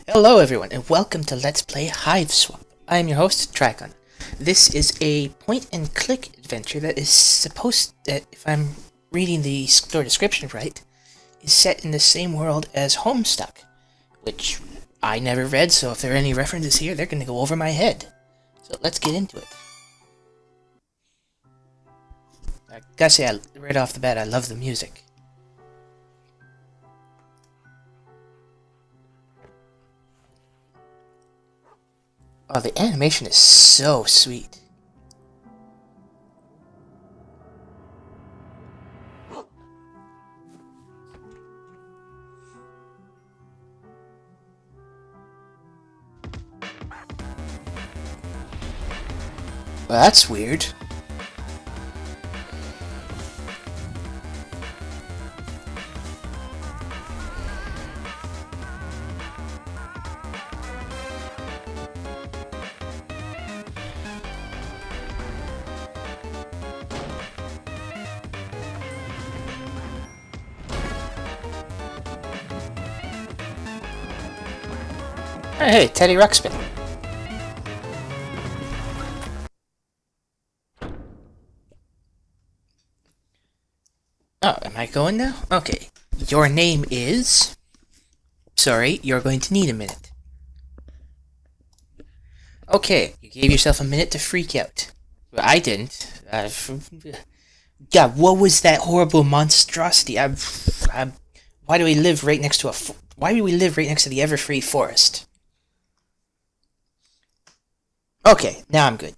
Hello everyone, and welcome to Let's Play HIVESWAP. I am your host, Tricondon. This is a point-and-click adventure that is supposed that, if I'm reading the store description right, is set in the same world as Homestuck, which I never read, so if there are any references here, they're going to go over my head. So let's get into it. I gotta say, right off the bat, I love the music. Oh, the animation is so sweet. Well, that's weird. Hey, Teddy Ruxpin. Oh, am I going now? Okay. Your name is... Sorry, you're going to need a minute. Okay, you gave yourself a minute to freak out. Well, I didn't. God, what was that horrible monstrosity? Why do we live right next to why do we live right next to the Everfree forest? Okay, now I'm good.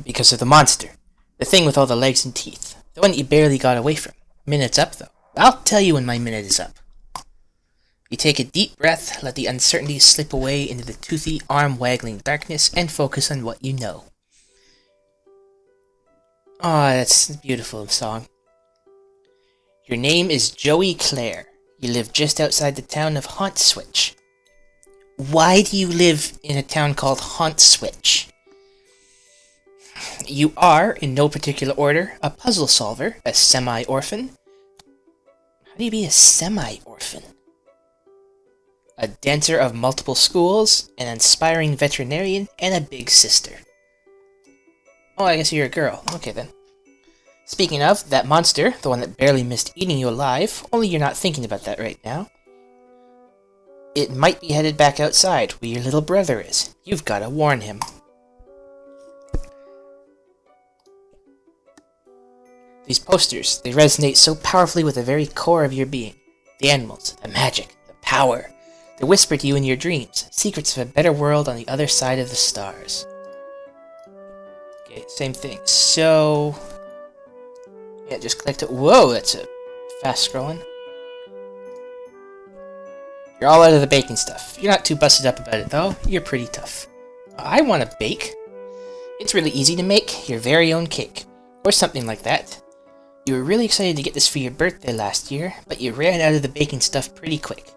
Because of the monster. The thing with all the legs and teeth. The one that you barely got away from. Minute's up, though. I'll tell you when my minute is up. You take a deep breath, let the uncertainty slip away into the toothy, arm-waggling darkness, and focus on what you know. Oh, that's a beautiful song. Your name is Joey Clare. You live just outside the town of Homestuck. Why do you live in a town called Homestuck? You are, in no particular order, a puzzle solver, a semi-orphan. How do you be a semi-orphan? A dancer of multiple schools, an inspiring veterinarian, and a big sister. Oh, I guess you're a girl. Okay, then. Speaking of, that monster, the one that barely missed eating you alive, only you're not thinking about that right now. It might be headed back outside, where your little brother is. You've got to warn him. These posters, they resonate so powerfully with the very core of your being. The animals, the magic, the power. They whisper to you in your dreams, secrets of a better world on the other side of the stars. Okay, same thing. So... yeah, just clicked it. Whoa, that's a fast scrolling. You're all out of the baking stuff. You're not too busted up about it, though. You're pretty tough. I want to bake. It's really easy to make your very own cake. Or something like that. You were really excited to get this for your birthday last year, but you ran out of the baking stuff pretty quick.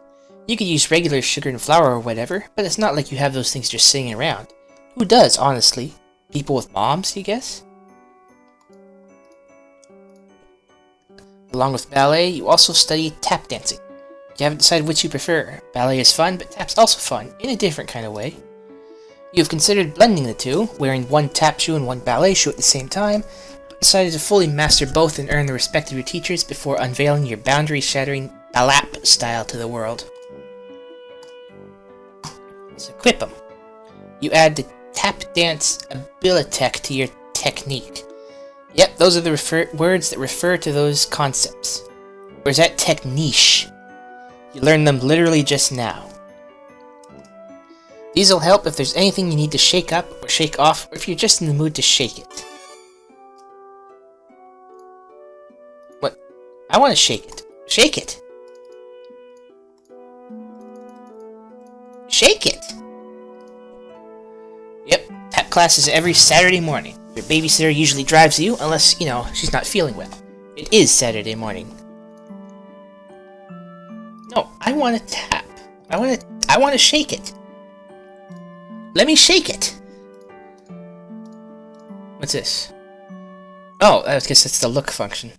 You could use regular sugar and flour or whatever, but it's not like you have those things just sitting around. Who does, honestly? People with moms, you guess? Along with ballet, you also study tap dancing. You haven't decided which you prefer. Ballet is fun, but tap's also fun, in a different kind of way. You have considered blending the two, wearing one tap shoe and one ballet shoe at the same time, but decided to fully master both and earn the respect of your teachers before unveiling your boundary-shattering balap style to the world. Let's equip them. You add the tap dance abilitech to your technique. Yep, those are the words that refer to those concepts. Or is that techniche? You learned them literally just now. These will help if there's anything you need to shake up or shake off, or if you're just in the mood to shake it. What? I want to shake it. Shake it! Shake it! Yep, tap class is every Saturday morning. Your babysitter usually drives you, unless, you know, she's not feeling well. It is Saturday morning. No, I want to tap. I want to shake it. Let me shake it. What's this? Oh, I guess that's the look function.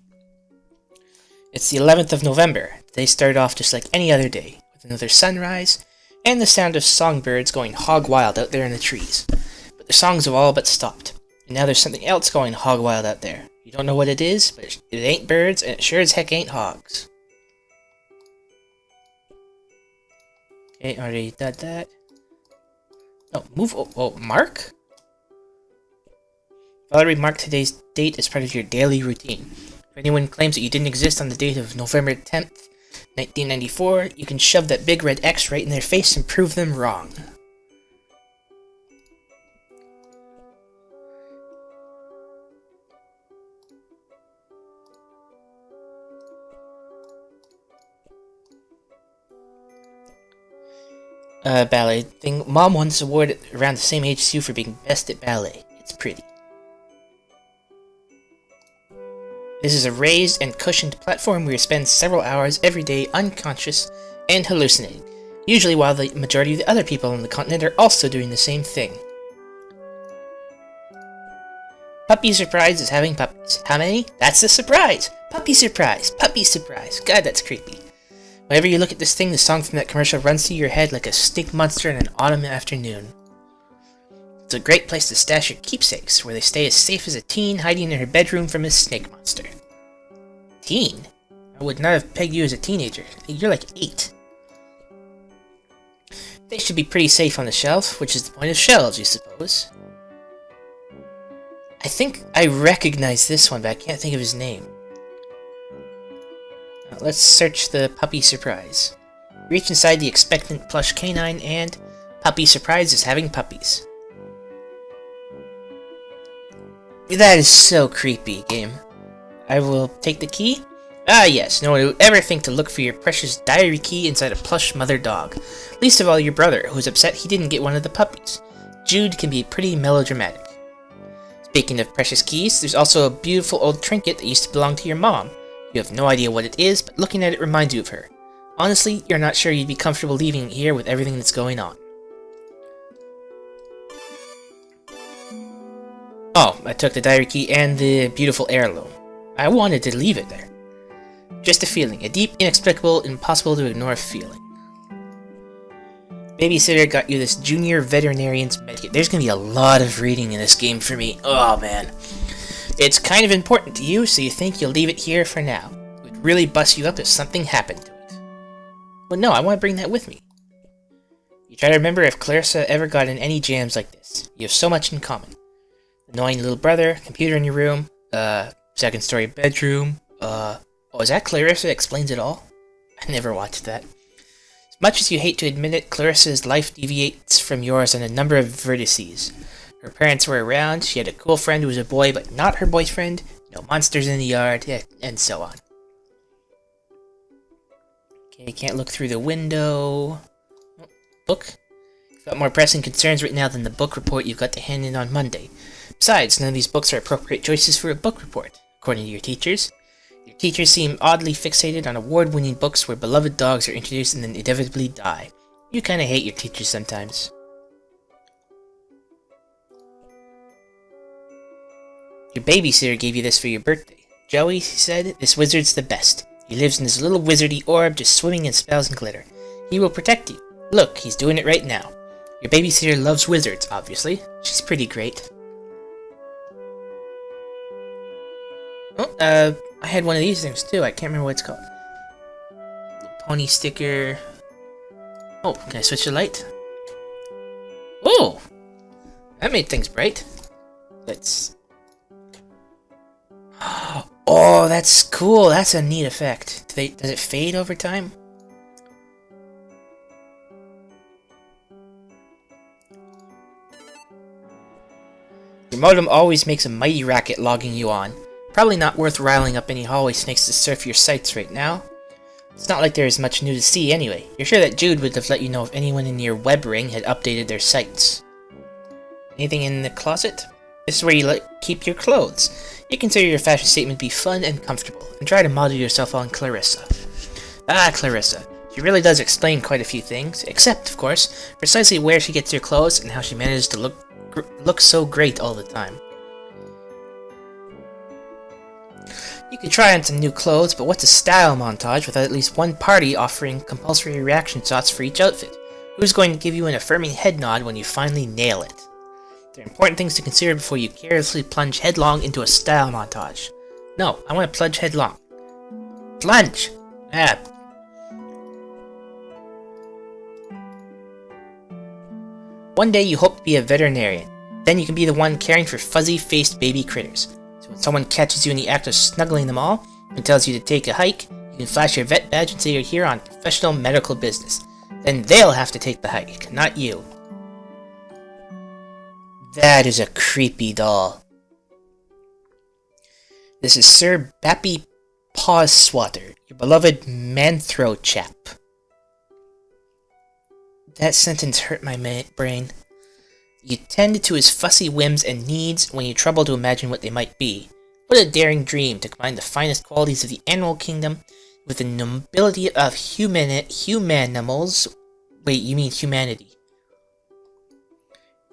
It's the 11th of November. They start off just like any other day, with another sunrise, and the sound of songbirds going hog wild out there in the trees. But the songs have all but stopped, and now there's something else going hog wild out there. You don't know what it is, but it ain't birds, and it sure as heck ain't hogs. Okay, already did that. Oh, move. Oh, mark? Valerie, mark today's date as part of your daily routine. If anyone claims that you didn't exist on the date of November 10th, 1994, you can shove that big red X right in their face and prove them wrong. Ballet thing. Mom won this award around the same age as you for being best at ballet. It's pretty. This is a raised and cushioned platform where you spend several hours every day unconscious and hallucinating, usually while the majority of the other people on the continent are also doing the same thing. Puppy surprise is having puppies. How many? That's the surprise! Puppy surprise! Puppy surprise! God, that's creepy. Whenever you look at this thing, the song from that commercial runs through your head like a stink monster in an autumn afternoon. It's a great place to stash your keepsakes, where they stay as safe as a teen hiding in her bedroom from a snake monster. Teen? I would not have pegged you as a teenager. You're like 8. They should be pretty safe on the shelf, which is the point of shelves, you suppose. I think I recognize this one, but I can't think of his name. Let's search the puppy surprise. Reach inside the expectant plush canine and puppy surprise is having puppies. That is so creepy, game. I will take the key. Ah yes, no one would ever think to look for your precious diary key inside a plush mother dog. Least of all your brother, who's upset he didn't get one of the puppies. Jude can be pretty melodramatic. Speaking of precious keys, there's also a beautiful old trinket that used to belong to your mom. You have no idea what it is, but looking at it reminds you of her. Honestly, you're not sure you'd be comfortable leaving it here with everything that's going on. Oh, I took the diary key and the beautiful heirloom. I wanted to leave it there. Just a feeling, a deep, inexplicable, impossible to ignore feeling. Babysitter got you this junior veterinarian's medkit. There's gonna be a lot of reading in this game for me. Oh man. It's kind of important to you, so you think you'll leave it here for now. It would really bust you up if something happened to it. Well, no, I want to bring that with me. You try to remember if Clarissa ever got in any jams like this. You have so much in common. Annoying little brother, computer in your room, second story bedroom, oh, is that Clarissa Explains It All? I never watched that. As much as you hate to admit it, Clarissa's life deviates from yours on a number of vertices. Her parents were around, she had a cool friend who was a boy but not her boyfriend, no monsters in the yard, and so on. Okay, can't look through the window. Book? You've got more pressing concerns right now than the book report you've got to hand in on Monday. Besides, none of these books are appropriate choices for a book report, according to your teachers. Your teachers seem oddly fixated on award-winning books where beloved dogs are introduced and then inevitably die. You kinda hate your teachers sometimes. Your babysitter gave you this for your birthday. Joey, he said, this wizard's the best. He lives in this little wizardy orb just swimming in spells and glitter. He will protect you. Look, he's doing it right now. Your babysitter loves wizards, obviously. She's pretty great. Oh, I had one of these things too. I can't remember what it's called. Little pony sticker. Oh, can I switch the light? Oh! That made things bright. Let's... Oh, that's cool. That's a neat effect. Does it fade over time? Your modem always makes a mighty racket logging you on. Probably not worth riling up any hallway snakes to surf your sites right now. It's not like there is much new to see anyway. You're sure that Jude would have let you know if anyone in your web ring had updated their sites. Anything in the closet? This is where you keep your clothes. You consider your fashion statement to be fun and comfortable, and try to model yourself on Clarissa. Ah, Clarissa. She really does explain quite a few things, except, of course, precisely where she gets her clothes and how she manages to look so great all the time. You could try on some new clothes, but what's a style montage without at least one party offering compulsory reaction shots for each outfit? Who's going to give you an affirming head nod when you finally nail it? There are important things to consider before you carelessly plunge headlong into a style montage. No, I want to plunge headlong. Plunge! Ah. One day you hope to be a veterinarian. Then you can be the one caring for fuzzy-faced baby critters. So when someone catches you in the act of snuggling them all and tells you to take a hike, you can flash your vet badge and say you're here on professional medical business. Then they'll have to take the hike, not you. That is a creepy doll. This is Sir Bappy Pawswater, your beloved Manthro chap. That sentence hurt my brain. You tend to his fussy whims and needs when you trouble to imagine what they might be. What a daring dream to combine the finest qualities of the animal kingdom with the nobility of humanimals. Wait, you mean humanity.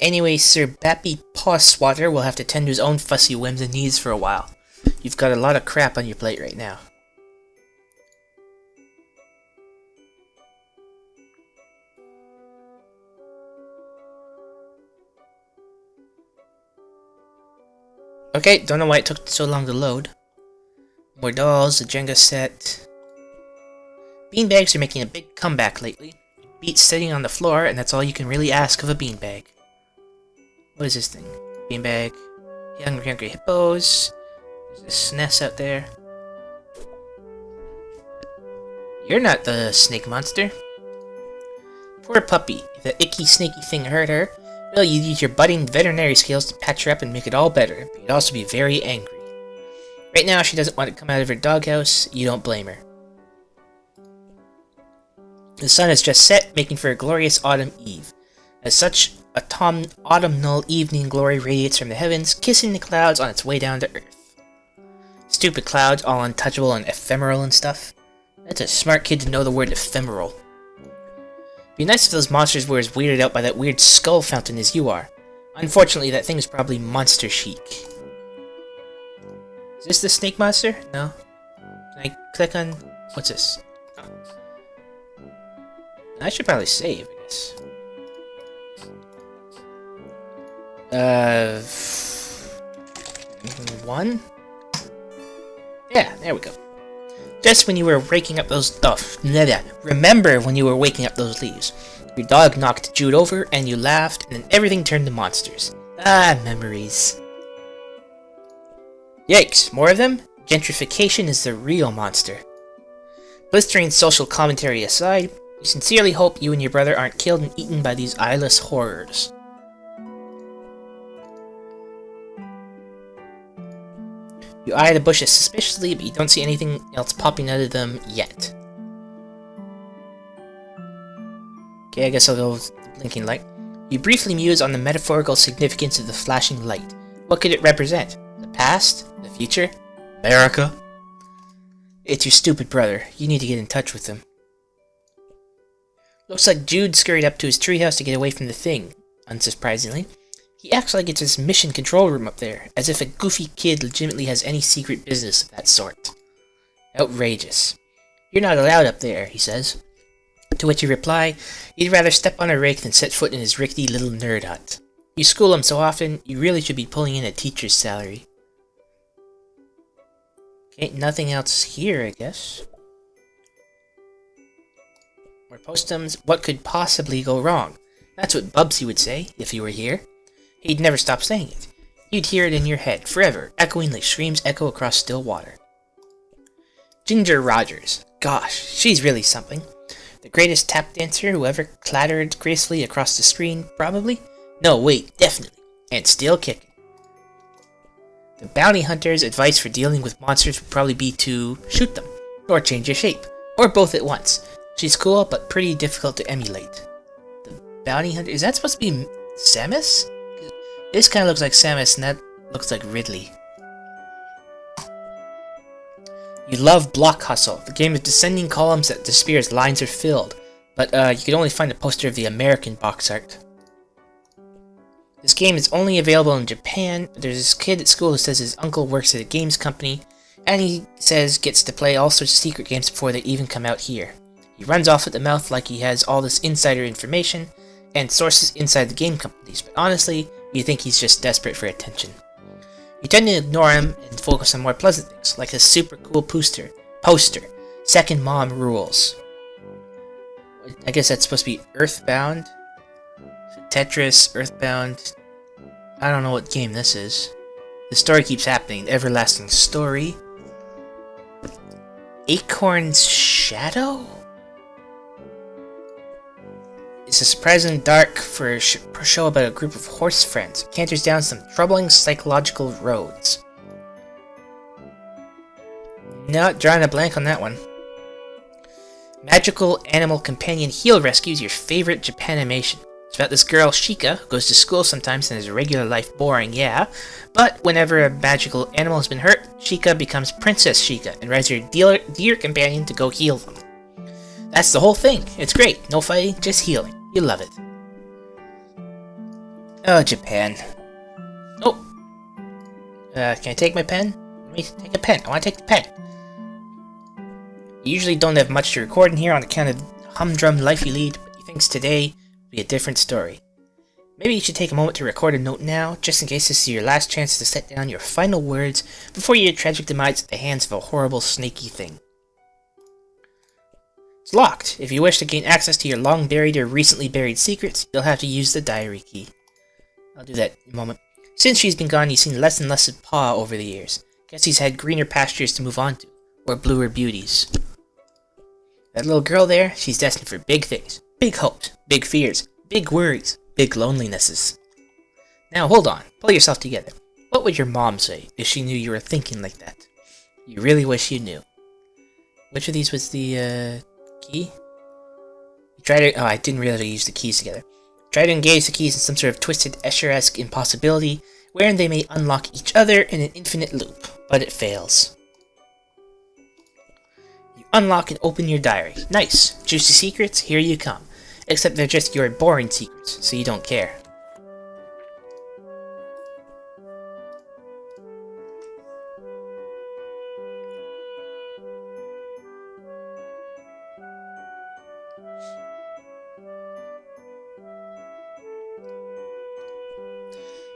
Anyway, Sir Bappy Pawswater will have to tend to his own fussy whims and needs for a while. You've got a lot of crap on your plate right now. Okay, don't know why it took so long to load. More dolls, a Jenga set. Beanbags are making a big comeback lately. Beats sitting on the floor, and that's all you can really ask of a beanbag. What is this thing? Beanbag. Hungry hippos. There's a SNES out there. You're not the snake monster. Poor puppy. If that icky snaky thing hurt her, well, you'd use your budding veterinary skills to patch her up and make it all better, but you'd also be very angry. Right now, she doesn't want to come out of her doghouse. You don't blame her. The sun has just set, making for a glorious autumn eve. As such, autumnal evening glory radiates from the heavens, kissing the clouds on its way down to earth. Stupid clouds, all untouchable and ephemeral and stuff. That's a smart kid to know the word ephemeral. Be nice if those monsters were as weirded out by that weird skull fountain as you are. Unfortunately, that thing is probably monster chic. Is this the snake monster? No? Can I click on... What's this? Oh. I should probably save, I guess. 1? Yeah, there we go. Just when you were raking up those... remember when you were waking up those leaves. Your dog knocked Jude over, and you laughed, and then everything turned to monsters. Ah, memories. Yikes, more of them? Gentrification is the real monster. Blistering social commentary aside, we sincerely hope you and your brother aren't killed and eaten by these eyeless horrors. You eye the bushes suspiciously, but you don't see anything else popping out of them yet. Okay, I guess I'll go with the blinking light. You briefly muse on the metaphorical significance of the flashing light. What could it represent? The past? The future? America? It's your stupid brother. You need to get in touch with him. Looks like Jude scurried up to his treehouse to get away from the thing, unsurprisingly. He acts like it's his mission control room up there, as if a goofy kid legitimately has any secret business of that sort. Outrageous. You're not allowed up there, he says. To which you reply, you'd rather step on a rake than set foot in his rickety little nerd hut. You school him so often, you really should be pulling in a teacher's salary. Okay, nothing else here, I guess. More postums. What could possibly go wrong? That's what Bubsy would say, if he were here. He'd never stop saying it. You'd hear it in your head, forever, echoing like streams echo across still water. Ginger Rogers. Gosh, she's really something. The greatest tap dancer who ever clattered gracefully across the screen, probably? No, wait, definitely. And still kicking. The bounty hunter's advice for dealing with monsters would probably be to shoot them, or change your shape, or both at once. She's cool, but pretty difficult to emulate. The bounty hunter... Is that supposed to be Samus? This kind of looks like Samus, and that looks like Ridley. You love Block Hustle, the game of descending columns that disappear as lines are filled, but you can only find a poster of the American box art. This game is only available in Japan. There's this kid at school who says his uncle works at a games company, and he says gets to play all sorts of secret games before they even come out here. He runs off at the mouth like he has all this insider information and sources inside the game companies, but honestly, you think he's just desperate for attention. You tend to ignore him and focus on more pleasant things, like his super cool poster, Second Mom Rules. I guess that's supposed to be Earthbound? Tetris, Earthbound. I don't know what game this is. The story keeps happening. Everlasting Story. Acorn's Shadow? It's a surprisingly dark for a show about a group of horse friends who canters down some troubling psychological roads. Not drawing a blank on that one. Magical Animal Companion Heal rescues your favorite Japanimation. It's about this girl, Shika, who goes to school sometimes and has a regular life boring, yeah, but whenever a magical animal has been hurt, Shika becomes Princess Shika and rides her deer companion to go heal them. That's the whole thing. It's great. No fighting, just healing. You love it. Oh, Japan. Oh. Can I take my pen? Let me take a pen. I want to take the pen. You usually don't have much to record in here on account of the humdrum life you lead, but he thinks today will be a different story. Maybe you should take a moment to record a note now, just in case this is your last chance to set down your final words before your tragic demise at the hands of a horrible snaky thing. It's locked. If you wish to gain access to your long-buried or recently buried secrets, you'll have to use the diary key. I'll do that in a moment. Since she's been gone, you've seen less and less of Pa over the years. Guess he's had greener pastures to move on to, or bluer beauties. That little girl there, she's destined for big things, big hopes, big fears, big worries, big lonelinesses. Now hold on, pull yourself together. What would your mom say if she knew you were thinking like that? You really wish you knew. Which of these was the, key? I didn't really use the keys together. Try to engage the keys in some sort of twisted Escher-esque impossibility, wherein they may unlock each other in an infinite loop, but it fails. You unlock and open your diary. Nice! Juicy secrets, here you come. Except they're just your boring secrets, so you don't care.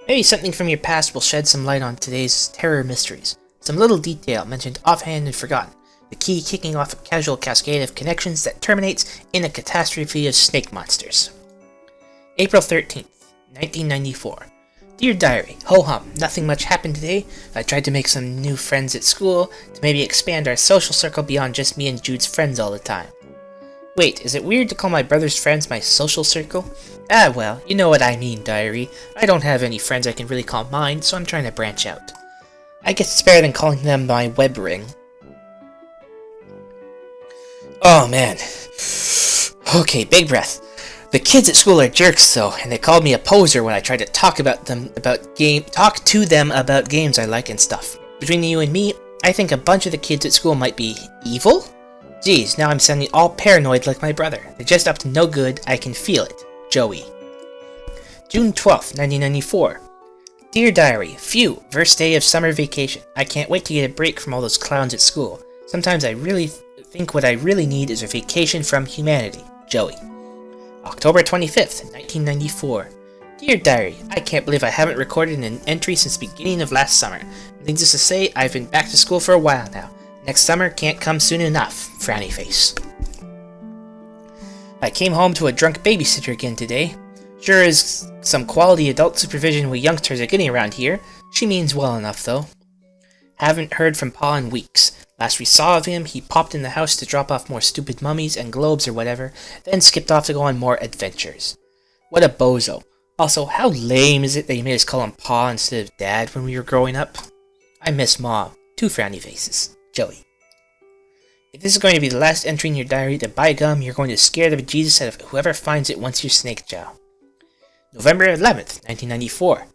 Maybe something from your past will shed some light on today's terror mysteries. Some little detail mentioned offhand and forgotten. The key kicking off a casual cascade of connections that terminates in a catastrophe of snake monsters. April 13th, 1994. Dear Diary, ho-hum, nothing much happened today. I tried to make some new friends at school to maybe expand our social circle beyond just me and Jude's friends all the time. Wait, is it weird to call my brother's friends my social circle? Ah, well, you know what I mean, Diary. I don't have any friends I can really call mine, so I'm trying to branch out. I guess it's better than calling them my web ring. Oh, man. Okay, big breath. The kids at school are jerks, though, and they called me a poser when I tried to talk to them about games I like and stuff. Between you and me, I think a bunch of the kids at school might be evil? Geez, now I'm sounding all paranoid like my brother. They're just up to no good, I can feel it. Joey. June 12th, 1994. Dear Diary, phew, first day of summer vacation. I can't wait to get a break from all those clowns at school. Sometimes I really think what I really need is a vacation from humanity. Joey. October 25th, 1994. Dear Diary, I can't believe I haven't recorded an entry since the beginning of last summer. Needless to say, I've been back to school for a while now. Next summer can't come soon enough. Frowny face. I came home to a drunk babysitter again today. Sure is some quality adult supervision we youngsters are getting around here. She means well enough, though. Haven't heard from Pa in weeks. Last we saw of him, he popped in the house to drop off more stupid mummies and globes or whatever, then skipped off to go on more adventures. What a bozo. Also, how lame is it that you made us call him Pa instead of Dad when we were growing up? I miss Mom. 2 frowny faces. Joey. If this is going to be the last entry in your diary, then by gum, you're going to scare the bejesus out of whoever finds it once you snake jaw. November 11th, 1994.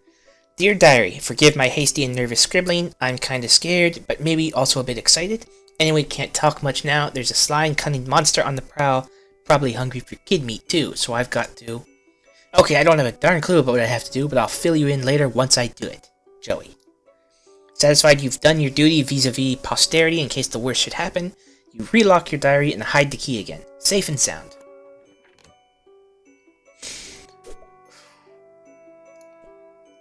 Dear Diary, forgive my hasty and nervous scribbling. I'm kinda scared, but maybe also a bit excited. Anyway, can't talk much now. There's a sly and cunning monster on the prowl. Probably hungry for kid meat too, so I've got to... Okay, I don't have a darn clue about what I have to do, but I'll fill you in later once I do it. Joey. Satisfied you've done your duty vis-a-vis posterity in case the worst should happen? You relock your diary and hide the key again. Safe and sound.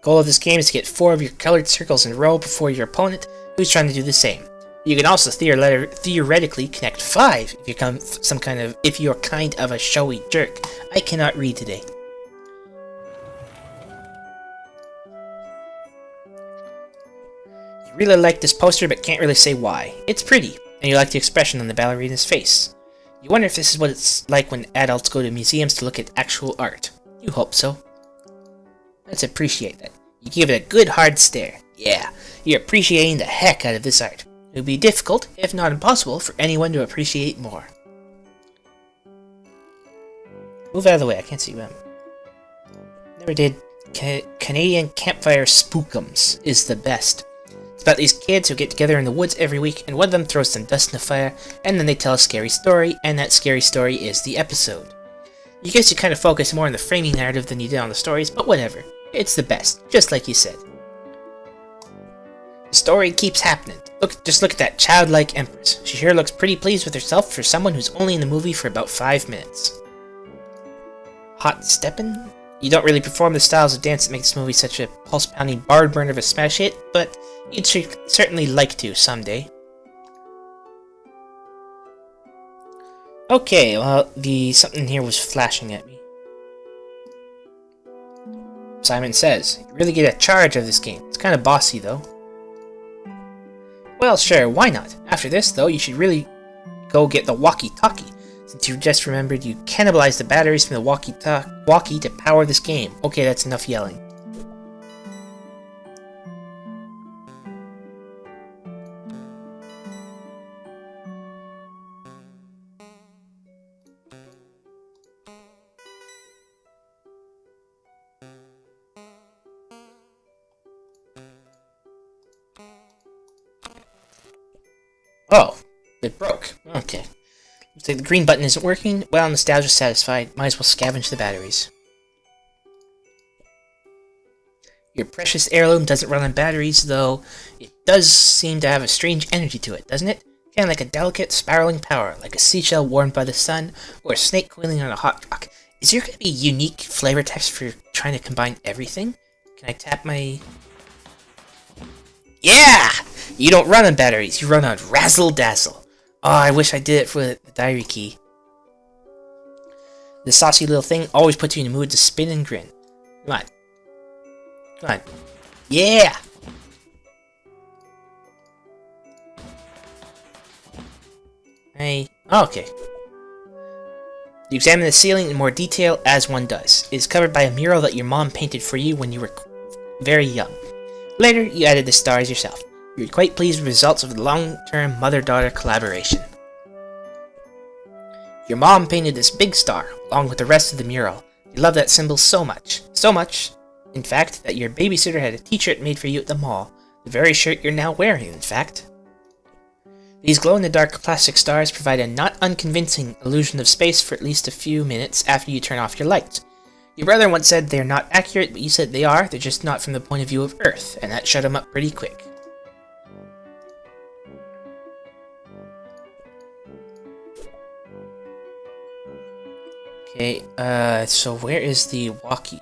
Goal of this game is to get 4 of your colored circles in a row before your opponent, who's trying to do the same. You can also theoretically connect 5 if you're kind of a showy jerk. I cannot read today. You really like this poster but can't really say why. It's pretty, and you like the expression on the ballerina's face. You wonder if this is what it's like when adults go to museums to look at actual art. You hope so. Let's appreciate that. You give it a good hard stare. Yeah, you're appreciating the heck out of this art. It would be difficult, if not impossible, for anyone to appreciate more. Move out of the way, I can't see them. Never did. Canadian Campfire Spookums is the best. It's about these kids who get together in the woods every week, and one of them throws some dust in the fire, and then they tell a scary story, and that scary story is the episode. You guess you kind of focus more on the framing narrative than you did on the stories, but whatever. It's the best, just like you said. The story keeps happening. Just look at that childlike empress. She sure looks pretty pleased with herself for someone who's only in the movie for about 5 minutes. Hot steppin'? You don't really perform the styles of dance that make this movie such a pulse-pounding barn burner of a smash hit, but you'd certainly like to someday. Okay, well, something here was flashing at me. Simon says, you really get a charge of this game. It's kind of bossy, though. Well, sure, why not? After this, though, you should really go get the walkie-talkie, since you just remembered you cannibalized the batteries from the walkie to power this game. Okay, that's enough yelling. Oh, it broke. Okay. Looks like the green button isn't working. Well, nostalgia's satisfied. Might as well scavenge the batteries. Your precious heirloom doesn't run on batteries, though it does seem to have a strange energy to it, doesn't it? Kind of like a delicate, spiraling power, like a seashell warmed by the sun, or a snake coiling on a hot rock. Is there going to be unique flavor text for trying to combine everything? Can I tap my... Yeah! You don't run on batteries, you run on razzle-dazzle. Oh, I wish I did it for the diary key. The saucy little thing always puts you in the mood to spin and grin. Come on. Come on. Yeah! Okay. You examine the ceiling in more detail, as one does. It is covered by a mural that your mom painted for you when you were very young. Later, you added the stars yourself. You were quite pleased with the results of the long-term mother-daughter collaboration. Your mom painted this big star, along with the rest of the mural. You love that symbol so much. So much, in fact, that your babysitter had a t-shirt made for you at the mall. The very shirt you're now wearing, in fact. These glow-in-the-dark plastic stars provide a not unconvincing illusion of space for at least a few minutes after you turn off your lights. Your brother once said they're not accurate, but you said they are. They're just not from the point of view of Earth, and that shut him up pretty quick. Okay, so where is the walkie?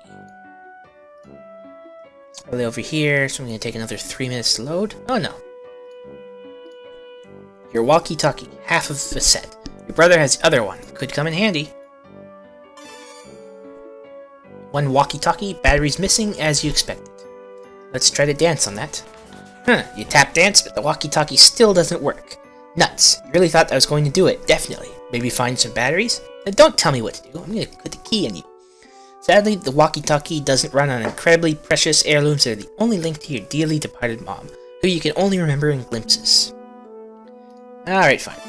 It's probably over here, so I'm going to take another 3 minutes to load. Oh no. Your walkie-talkie, half of the set. Your brother has the other one. Could come in handy. One walkie-talkie, batteries missing as you expected. Let's try to dance on that. You tap dance, but the walkie-talkie still doesn't work. Nuts. You really thought I was going to do it, definitely. Maybe find some batteries? Then don't tell me what to do. I'm going to put the key in you. Sadly, the walkie-talkie doesn't run on incredibly precious heirlooms that are the only link to your dearly departed mom, who you can only remember in glimpses. Alright, fine.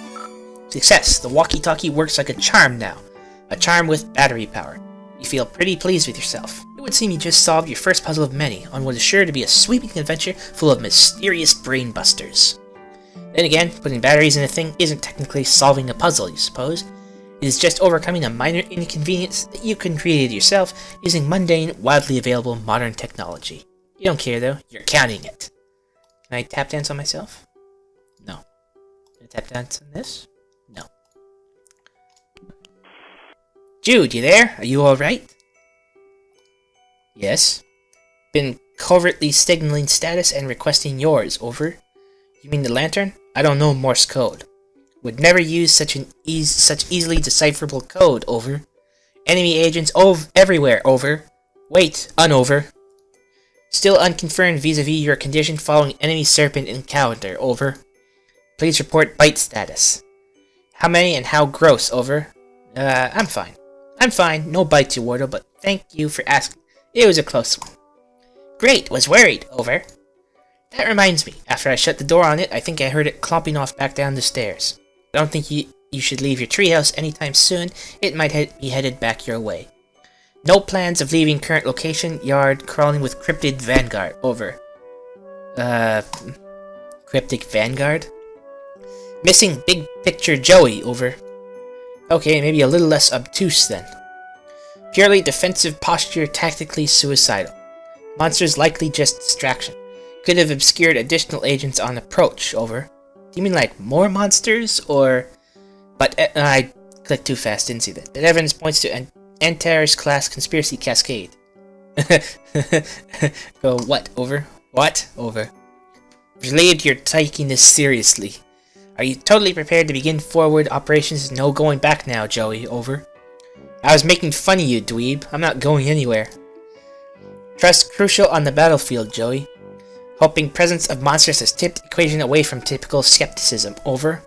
Success. The walkie-talkie works like a charm now. A charm with battery power. You feel pretty pleased with yourself. It would seem you just solved your first puzzle of many, on what is sure to be a sweeping adventure full of mysterious brain busters. Then again, putting batteries in a thing isn't technically solving a puzzle, you suppose. It is just overcoming a minor inconvenience that you can create yourself using mundane, widely available modern technology. You don't care though, you're counting it. Can I tap dance on myself? No. Can I tap dance on this? Jude, you there? Are you alright? Yes. Been covertly signaling status and requesting yours, over. You mean the lantern? I don't know Morse code. Would never use such easily decipherable code, over. Enemy agents everywhere, over. Wait, unover. Still unconfirmed vis-a-vis your condition following enemy serpent encounter, over. Please report bite status. How many and how gross, over. I'm fine. I'm fine, no bites, Eduardo, but thank you for asking. It was a close one. Great, was worried, over. That reminds me, after I shut the door on it, I think I heard it clomping off back down the stairs. I don't think you should leave your treehouse anytime soon. It might be headed back your way. No plans of leaving current location, yard, crawling with cryptid vanguard, over. Cryptic vanguard? Missing big picture Joey, over. Okay, maybe a little less obtuse then. Purely defensive posture, tactically suicidal. Monsters likely just distraction. Could have obscured additional agents on approach, over. Do you mean like more monsters, or... But I clicked too fast, didn't see that. The evidence points to an Antares class conspiracy cascade. Go, what, over? What, over? Relieved you're taking this seriously. Are you totally prepared to begin forward operations? No going back now, Joey, over. I was making fun of you, dweeb. I'm not going anywhere. Trust crucial on the battlefield, Joey. Hoping presence of monsters has tipped equation away from typical skepticism, over.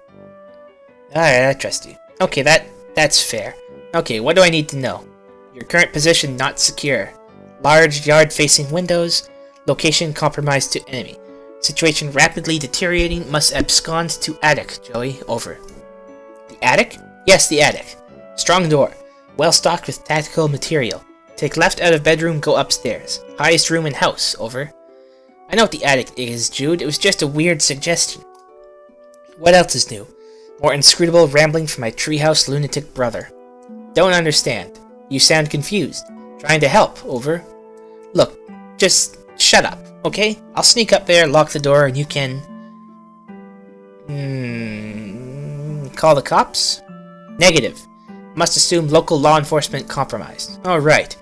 Alright, I trust you. Okay, that's fair. Okay, what do I need to know? Your current position not secure. Large yard-facing windows. Location compromised to enemy. Situation rapidly deteriorating. Must abscond to attic, Joey, over. The attic? Yes, the attic. Strong door. Well stocked with tactical material. Take left out of bedroom, go upstairs. Highest room in house, over. I know what the attic is, Jude. It was just a weird suggestion. What else is new? More inscrutable rambling from my treehouse lunatic brother. Don't understand. You sound confused. Trying to help, over. Look, just shut up, okay? I'll sneak up there, lock the door, and you can... call the cops? Negative. Must assume local law enforcement compromised. Oh, right.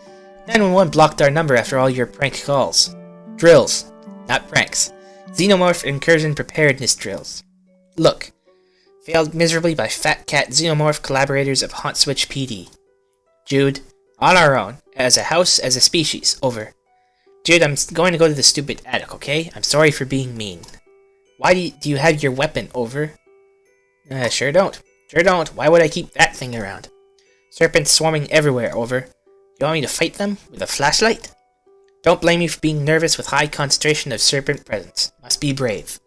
911 blocked our number after all your prank calls. Drills. Not pranks. Xenomorph incursion preparedness drills. Look. Failed miserably by Fat Cat Xenomorph collaborators of Haunt Switch PD. Jude. On our own. As a house, as a species. Over. Jude, I'm going to go to the stupid attic, okay? I'm sorry for being mean. Why do you have your weapon, over? Sure don't. Sure don't. Why would I keep that thing around? Serpents swarming everywhere, over. You want me to fight them? With a flashlight? Don't blame me for being nervous with high concentration of serpent presence. Must be brave.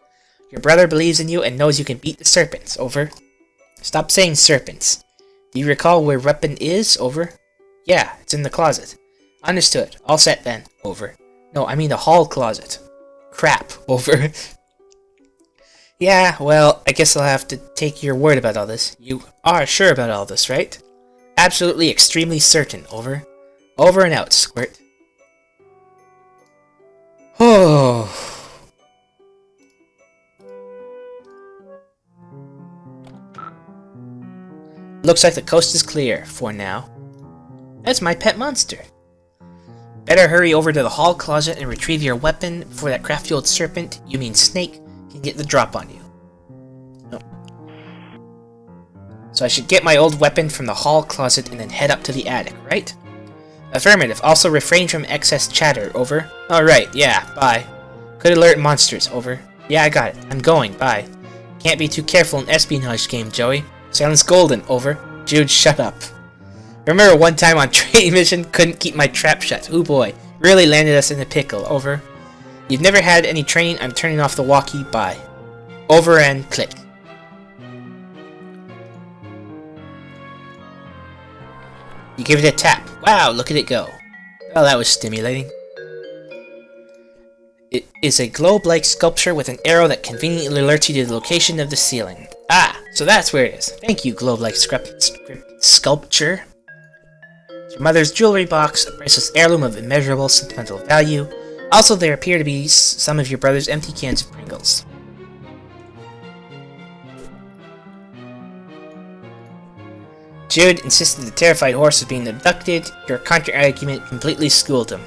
Your brother believes in you and knows you can beat the serpents, over. Stop saying serpents. Do you recall where weapon is, over? Yeah, it's in the closet. Understood. All set then, over. No, I mean the hall closet. Crap, over. Yeah, well, I guess I'll have to take your word about all this. You are sure about all this, right? Absolutely extremely certain, over. Over and out, squirt. Oh. Looks like the coast is clear, for now. That's my pet monster. Better hurry over to the hall closet and retrieve your weapon before that crafty old serpent, you mean snake, can get the drop on you. Oh. So I should get my old weapon from the hall closet and then head up to the attic, right? Affirmative. Also refrain from excess chatter, over. Alright, yeah, bye. Could alert monsters, over. Yeah, I got it. I'm going, bye. Can't be too careful in espionage game, Joey. Silence golden, over. Jude, shut up. Remember one time on training mission, couldn't keep my trap shut. Ooh boy, really landed us in a pickle, over. You've never had any training, I'm turning off the walkie, bye. Over and click. You give it a tap. Wow, look at it go. Well, that was stimulating. It is a globe-like sculpture with an arrow that conveniently alerts you to the location of the ceiling. Ah, so that's where it is. Thank you, globe-like sculpture. Your mother's jewelry box, a priceless heirloom of immeasurable sentimental value. Also, there appear to be some of your brother's empty cans of Pringles. Jude insisted the terrified horse was being abducted, your counter-argument completely schooled him.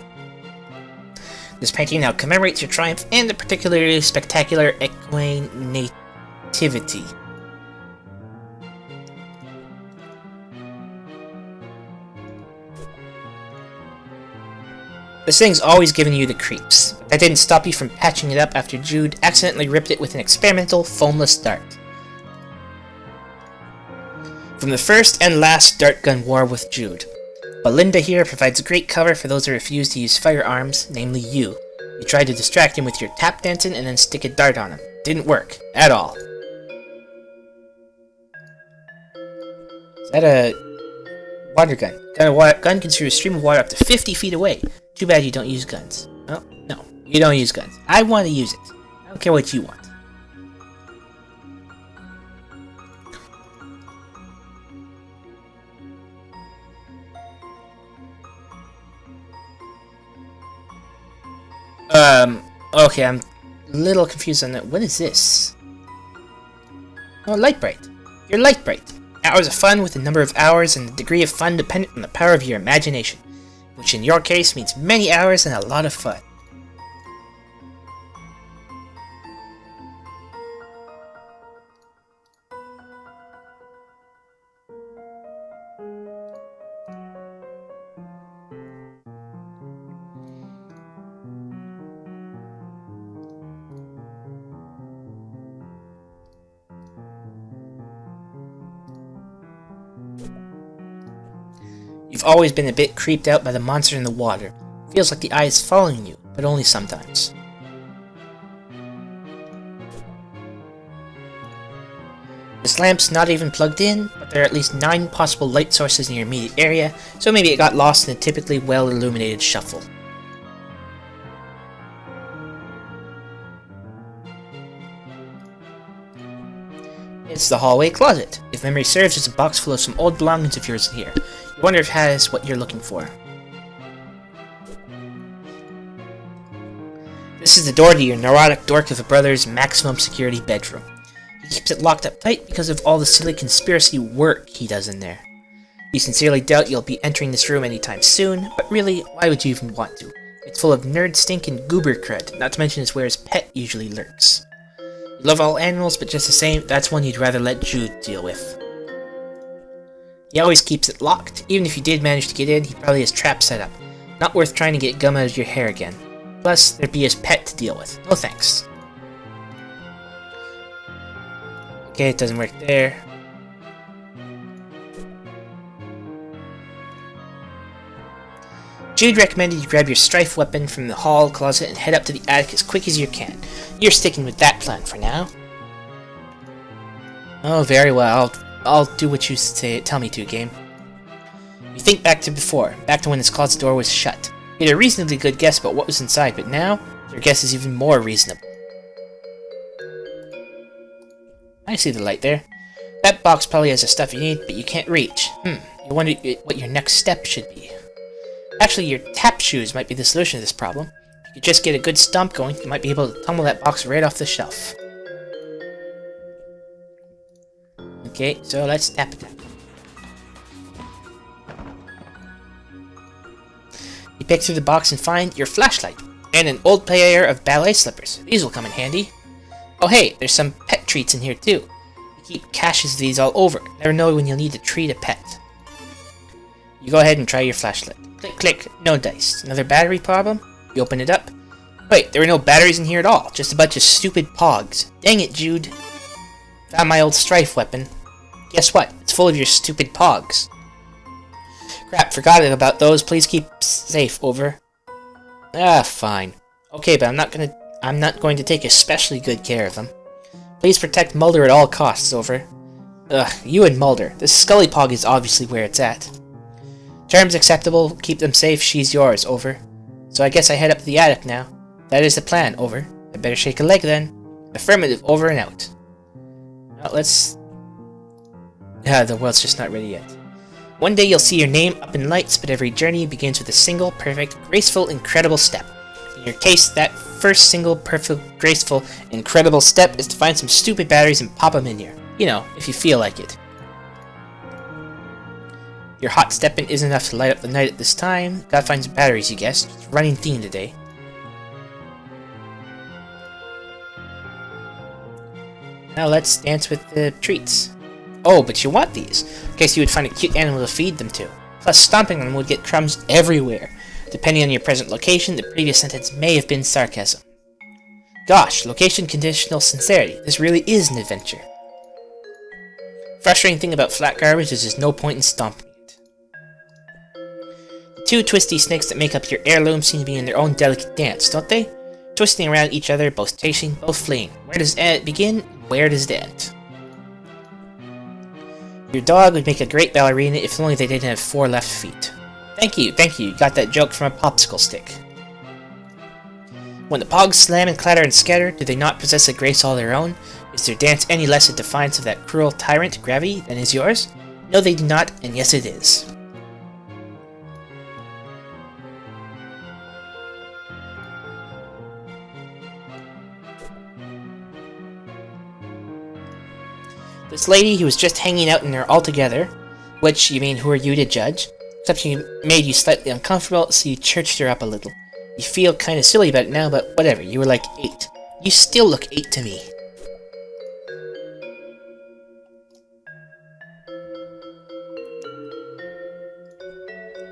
This painting now commemorates your triumph and the particularly spectacular equine nativity. This thing's always given you the creeps, but that didn't stop you from patching it up after Jude accidentally ripped it with an experimental foamless dart. From the first and last dart gun war with Jude, Belinda here provides great cover for those who refuse to use firearms, namely you. You tried to distract him with your tap dancing and then stick a dart on him. Didn't work. At all. Is that a water gun? Gun can shoot a stream of water up to 50 feet away. Too bad you don't use guns. Oh, no. You don't use guns. I want to use it. I don't care what you want. Okay, I'm a little confused on that. What is this? Oh, Lightbright. You're Lightbright. Hours of fun with a number of hours and the degree of fun dependent on the power of your imagination, which in your case means many hours and a lot of fun. You've always been a bit creeped out by the monster in the water. Feels like the eye is following you, but only sometimes. This lamp's not even plugged in, but there are at least 9 possible light sources in your immediate area, so maybe it got lost in a typically well-illuminated shuffle. It's the hallway closet. If memory serves, there's a box full of some old belongings of yours in here. You wonder if it has what you're looking for. This is the door to your neurotic dork of a brother's maximum security bedroom. He keeps it locked up tight because of all the silly conspiracy work he does in there. You sincerely doubt you'll be entering this room anytime soon, but really, why would you even want to? It's full of nerd stink and goober crud, not to mention it's where his pet usually lurks. You love all animals, but just the same, that's one you'd rather let Jude deal with. He always keeps it locked. Even if you did manage to get in, he probably has traps set up. Not worth trying to get gum out of your hair again. Plus, there'd be his pet to deal with. No thanks. Okay, it doesn't work there. Jude recommended you grab your strife weapon from the hall closet and head up to the attic as quick as you can. You're sticking with that plan for now. Oh, very well. I'll do what you tell me to, game. You think back to before, back to when this closet door was shut. You had a reasonably good guess about what was inside, but now, your guess is even more reasonable. I see the light there. That box probably has the stuff you need, but you can't reach. You wonder what your next step should be. Actually, your tap shoes might be the solution to this problem. If you could just get a good stomp going, you might be able to tumble that box right off the shelf. Okay, so let's tap it. You pick through the box and find your flashlight, and an old pair of ballet slippers. These will come in handy. Oh hey, there's some pet treats in here too. You keep caches of these all over. Never know when you'll need to treat a pet. You go ahead and try your flashlight. Click, click, no dice. Another battery problem? You open it up. Wait, there were no batteries in here at all. Just a bunch of stupid pogs. Dang it, Jude. Found my old strife weapon. Guess what? It's full of your stupid pogs. Crap, forgot about those. Please keep safe, over. Ah, fine. Okay, but I'm not going to take especially good care of them. Please protect Mulder at all costs, over. Ugh, you and Mulder. This Scully Pog is obviously where it's at. Terms acceptable, keep them safe, she's yours, over. So I guess I head up to the attic now. That is the plan, over. I better shake a leg then. Affirmative, over and out. Now let's... the world's just not ready yet. One day you'll see your name up in lights, but every journey begins with a single, perfect, graceful, incredible step. In your case, that first single, perfect, graceful, incredible step is to find some stupid batteries and pop them in here. You know, if you feel like it. Your hot steppin' isn't enough to light up the night at this time. Gotta find some batteries, you guess. It's a running theme today. Now let's dance with the treats. Oh, but you want these, in case you would find a cute animal to feed them to. Plus, stomping on them would get crumbs everywhere. Depending on your present location, the previous sentence may have been sarcasm. Gosh, location conditional sincerity. This really is an adventure. Frustrating thing about flat garbage is there's no point in stomping it. The two twisty snakes that make up your heirloom seem to be in their own delicate dance, don't they? Twisting around each other, both chasing, both fleeing. Where does it begin? Where does it end? Your dog would make a great ballerina if only they didn't have 4 left feet. Thank you, you got that joke from a popsicle stick. When the pogs slam and clatter and scatter, do they not possess a grace all their own? Is their dance any less a defiance of that cruel tyrant, gravity, than is yours? No, they do not, and yes it is. This lady who was just hanging out in there altogether, which, you mean, who are you to judge? Except she made you slightly uncomfortable, so you churched her up a little. You feel kinda silly about it now, but whatever, you were like 8. You still look 8 to me.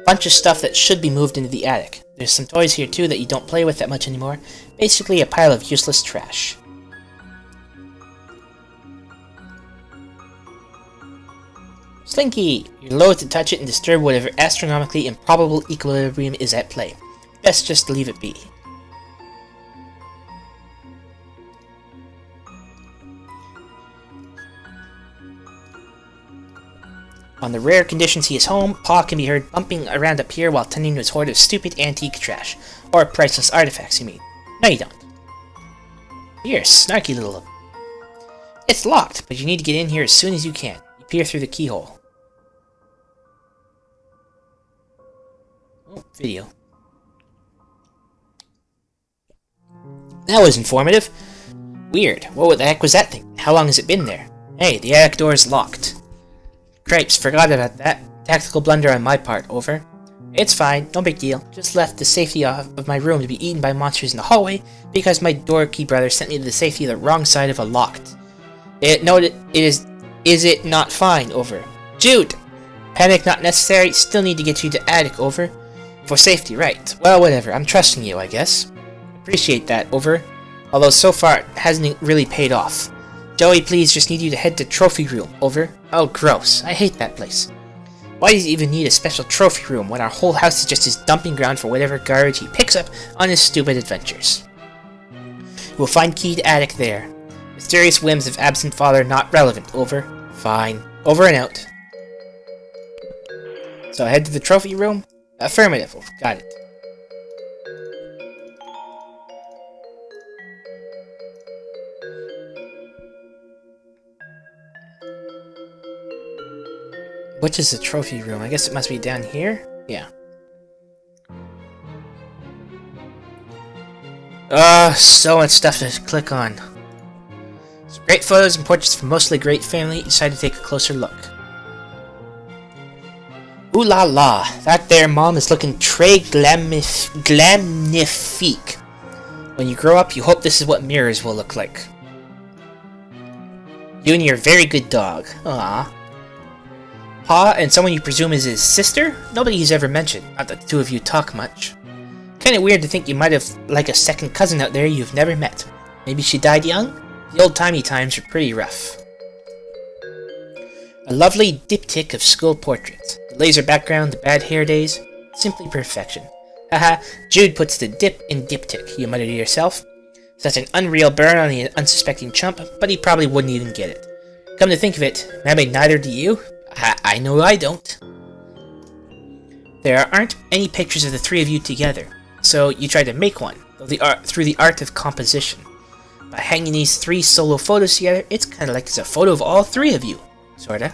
Bunch of stuff that should be moved into the attic. There's some toys here too that you don't play with that much anymore. Basically a pile of useless trash. Slinky! You're loath to touch it and disturb whatever astronomically improbable equilibrium is at play. Best just leave it be. On the rare conditions he is home, Pa can be heard bumping around up here while tending to his hoard of stupid antique trash. Or priceless artifacts, you mean. No, you don't. You're a snarky little... It's locked, but you need to get in here as soon as you can. You peer through the keyhole. Oh, video. That was informative. Weird. What the heck was that thing? How long has it been there? Hey, the attic door is locked. Cripes, forgot about that. Tactical blunder on my part, over. It's fine, no big deal. Just left the safety of my room to be eaten by monsters in the hallway because my doorkey brother sent me to the safety of the wrong side of a locked. Is it not fine, over? Jude! Panic not necessary, still need to get you to attic, over. For safety, right. Well, whatever, I'm trusting you, I guess. Appreciate that, over. Although so far, it hasn't really paid off. Joey, please, just need you to head to trophy room, over. Oh, gross. I hate that place. Why does he even need a special trophy room when our whole house is just his dumping ground for whatever garbage he picks up on his stupid adventures? We'll find key to attic there. Mysterious whims of absent father not relevant, over. Fine. Over and out. So head to the trophy room? Affirmative. Got it. Which is the trophy room? I guess it must be down here? Yeah. So much stuff to click on. Some great photos and portraits from mostly great family. Decided to take a closer look. Ooh la la, that there mom is looking très glamnifique. When you grow up, you hope this is what mirrors will look like. You and your very good dog. Aww. Pa and someone you presume is his sister? Nobody he's ever mentioned. Not that the two of you talk much. Kinda weird to think you might have like a second cousin out there you've never met. Maybe she died young? The old-timey times are pretty rough. A lovely diptych of school portraits. The laser background, the bad hair days. Simply perfection. Haha, Jude puts the dip in diptych, you mutter to yourself. Such an unreal burn on the unsuspecting chump, but he probably wouldn't even get it. Come to think of it, maybe neither do you? I know I don't. There aren't any pictures of the three of you together, so you try to make one, through the art of composition. By hanging these 3 solo photos together, it's kinda like it's a photo of all 3 of you. Sorta.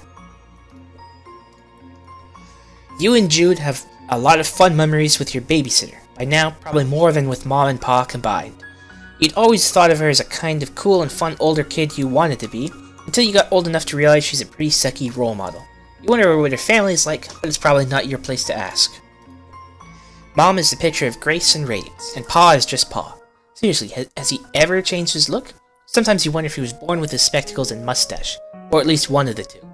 You and Jude have a lot of fun memories with your babysitter. By now, probably more than with Mom and Pa combined. You'd always thought of her as a kind of cool and fun older kid you wanted to be, until you got old enough to realize she's a pretty sucky role model. You wonder what her family's like, but it's probably not your place to ask. Mom is the picture of grace and radiance, and Pa is just Pa. Seriously, has he ever changed his look? Sometimes you wonder if he was born with his spectacles and mustache, or at least one of the two.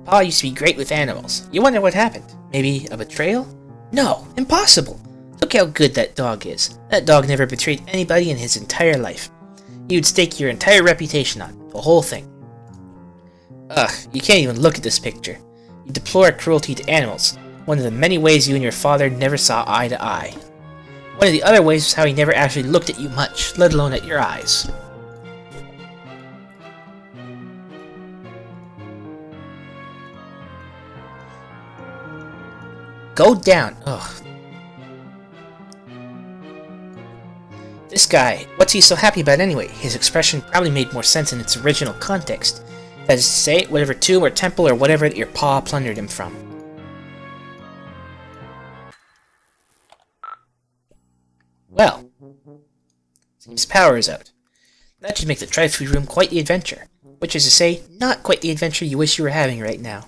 Pa used to be great with animals. You wonder what happened. Maybe a betrayal? No, impossible! Look how good that dog is. That dog never betrayed anybody in his entire life. He would stake your entire reputation on it, the whole thing. Ugh, you can't even look at this picture. You deplore cruelty to animals, one of the many ways you and your father never saw eye to eye. One of the other ways was how he never actually looked at you much, let alone at your eyes. Go down. Ugh. This guy, what's he so happy about anyway? His expression probably made more sense in its original context. That is to say, whatever tomb or temple or whatever that your pa plundered him from. Well, seems power is out. That should make the trophy room quite the adventure. Which is to say, not quite the adventure you wish you were having right now.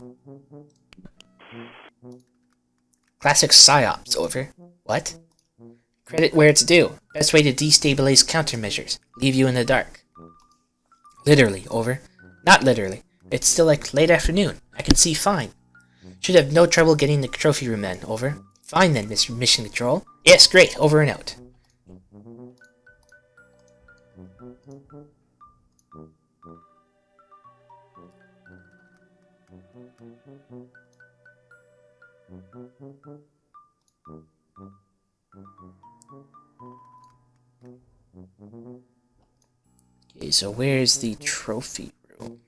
Classic psyops, over. What? Credit where it's due. Best way to destabilize countermeasures. Leave you in the dark. Literally, over. Not literally. It's still like late afternoon. I can see fine. Should have no trouble getting the trophy room then, over. Fine then, Mr. Mission Control. Yes, great, over and out. Okay, so where's the trophy room?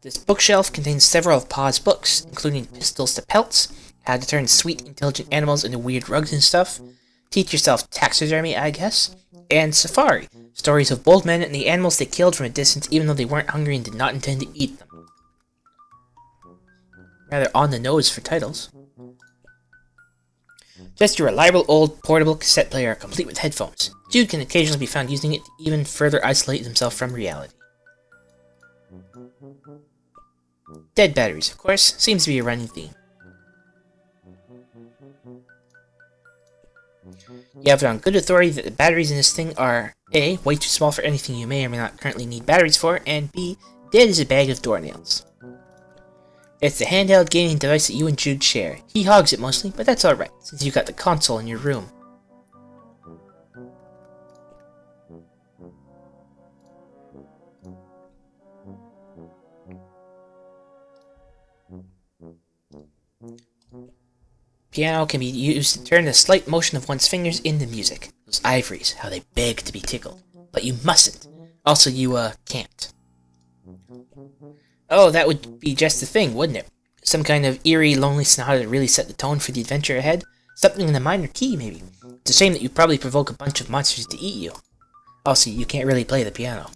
This bookshelf contains several of Pa's books, including Pistols to Pelts, How to Turn Sweet, Intelligent Animals into Weird Rugs and Stuff, Teach Yourself Taxidermy, I guess, and Safari, stories of bold men and the animals they killed from a distance even though they weren't hungry and did not intend to eat them. Rather on the nose for titles. Just your reliable old portable cassette player complete with headphones. Jude can occasionally be found using it to even further isolate himself from reality. Dead batteries, of course, seems to be a running theme. You have it on good authority that the batteries in this thing are A, way too small for anything you may or may not currently need batteries for, and B, dead as a bag of doornails. It's the handheld gaming device that you and Jude share. He hogs it mostly, but that's alright, since you got the console in your room. Piano can be used to turn the slight motion of one's fingers into music. Those ivories, how they beg to be tickled. But you mustn't. Also, you, can't. Oh, that would be just the thing, wouldn't it? Some kind of eerie, lonely sonata to really set the tone for the adventure ahead? Something in the minor key, maybe. It's a shame that you probably provoke a bunch of monsters to eat you. Also, you can't really play the piano.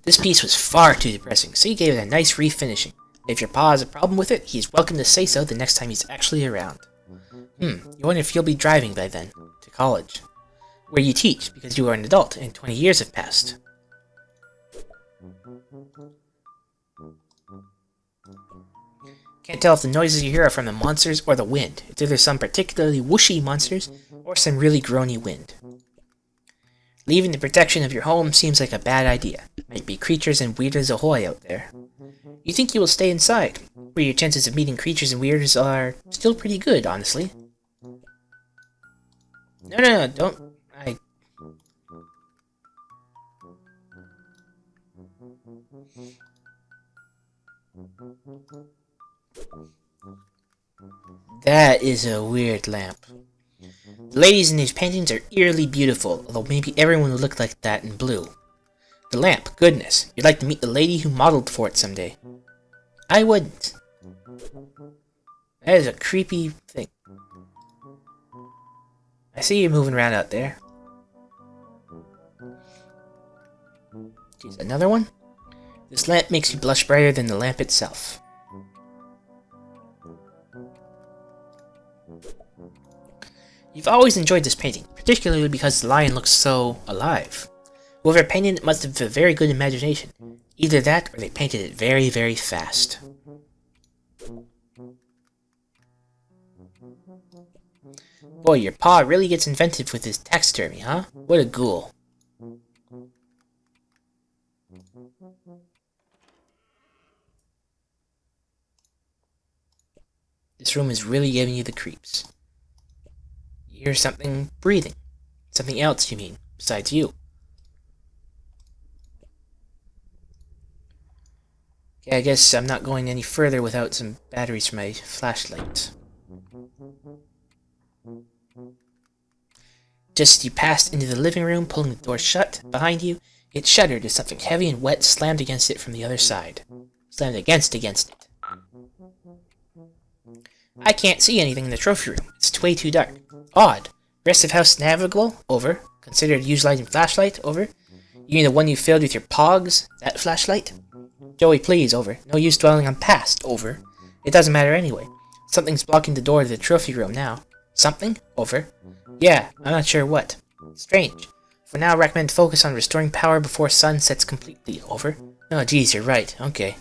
This piece was far too depressing, so you gave it a nice refinishing. If your pa has a problem with it, he's welcome to say so the next time he's actually around. You wonder if you'll be driving by then, to college. Where you teach, because you are an adult, and 20 years have passed. Can't tell if the noises you hear are from the monsters or the wind. It's either some particularly whooshy monsters, or some really groany wind. Leaving the protection of your home seems like a bad idea. Might be creatures and weirdos ahoy out there. You think you will stay inside, where your chances of meeting creatures and weirdos are still pretty good, honestly. No, don't... That is a weird lamp. The ladies in these paintings are eerily beautiful, although maybe everyone would look like that in blue. The lamp, goodness, you'd like to meet the lady who modeled for it someday. I wouldn't. That is a creepy thing. I see you moving around out there. Geez, another one? This lamp makes you blush brighter than the lamp itself. You've always enjoyed this painting, particularly because the lion looks so alive. Whoever painted it must have a very good imagination. Either that, or they painted it very, very fast. Boy, your pa really gets inventive with his taxidermy, huh? What a ghoul. This room is really giving you the creeps. You hear something breathing. Something else, you mean, besides you. Okay, I guess I'm not going any further without some batteries for my flashlight. Just as you passed into the living room, pulling the door shut behind you, it shuddered as something heavy and wet slammed against it from the other side. Slammed against it. I can't see anything in the trophy room. It's way too dark. Odd. Rest of house navigable? Over. Considered use lighting flashlight? Over. You mean the one you filled with your pogs? That flashlight? Joey, please, over. No use dwelling on past, over. It doesn't matter anyway. Something's blocking the door to the trophy room now. Something? Over. Yeah, I'm not sure what. Strange. For now, recommend focus on restoring power before sun sets completely, over. Oh, geez, you're right. Okay.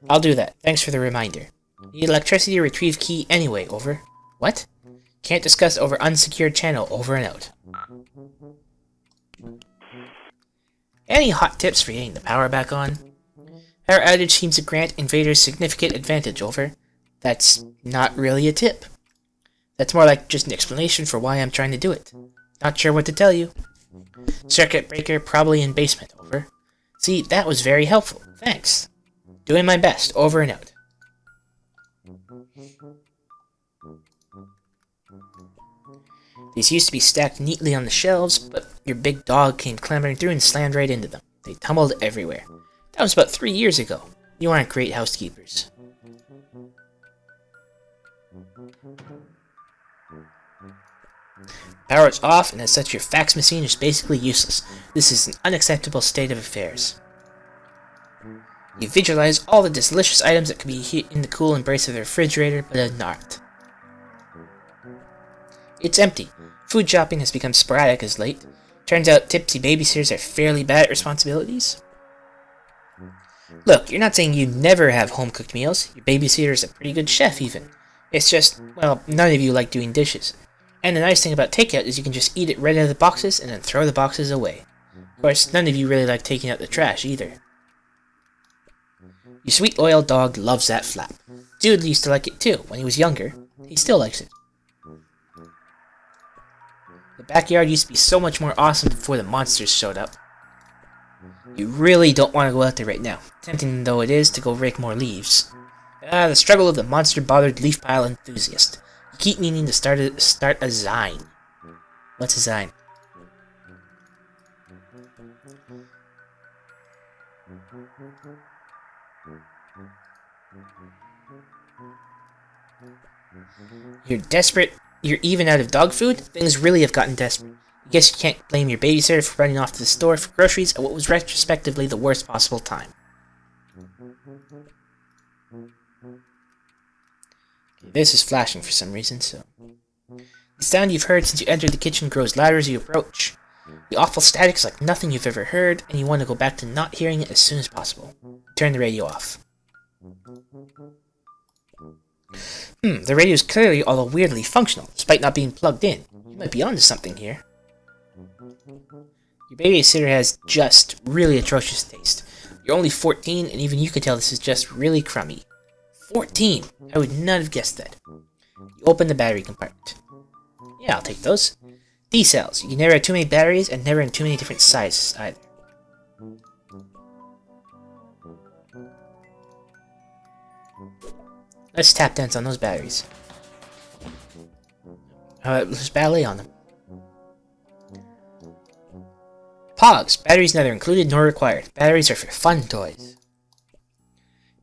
I'll do that. Thanks for the reminder. Need electricity to retrieve key anyway, over. What? Can't discuss over unsecured channel, over and out. Any hot tips for getting the power back on? Power outage seems to grant invaders significant advantage, over. That's not really a tip. That's more like just an explanation for why I'm trying to do it. Not sure what to tell you. Circuit breaker probably in basement, over. See, that was very helpful. Thanks. Doing my best, over and out. These used to be stacked neatly on the shelves, but your big dog came clambering through and slammed right into them. They tumbled everywhere. That was about 3 years ago. You aren't great housekeepers. Power is off, and as such your fax machine is basically useless. This is an unacceptable state of affairs. You visualize all the delicious items that could be in the cool embrace of the refrigerator, but are not. It's empty. Food shopping has become sporadic as late. Turns out tipsy babysitters are fairly bad at responsibilities. Look, you're not saying you never have home-cooked meals. Your babysitter's a pretty good chef, even. It's just, well, none of you like doing dishes. And the nice thing about takeout is you can just eat it right out of the boxes and then throw the boxes away. Of course, none of you really like taking out the trash, either. Your sweet loyal dog loves that flap. Jude used to like it too, when he was younger. He still likes it. The backyard used to be so much more awesome before the monsters showed up. You really don't want to go out there right now, tempting though it is to go rake more leaves. The struggle of the monster-bothered leaf pile enthusiast. You keep needing to start a zine. What's a zine? You're desperate. You're even out of dog food? Things really have gotten desperate. I guess you can't blame your babysitter for running off to the store for groceries at what was retrospectively the worst possible time. This is flashing for some reason, so... The sound you've heard since you entered the kitchen grows louder as you approach. The awful static is like nothing you've ever heard, and you want to go back to not hearing it as soon as possible. Turn the radio off. The radio is clearly, although weirdly, functional, despite not being plugged in. You might be onto something here. Your babysitter has just really atrocious taste. You're only 14, and even you could tell this is just really crummy. 14! I would not have guessed that. You open the battery compartment. Yeah, I'll take those. D-cells. You can never have too many batteries, and never in too many different sizes, either. Let's tap dance on those batteries. Let's ballet on them. Pogs. Batteries neither included nor required. Batteries are for fun toys.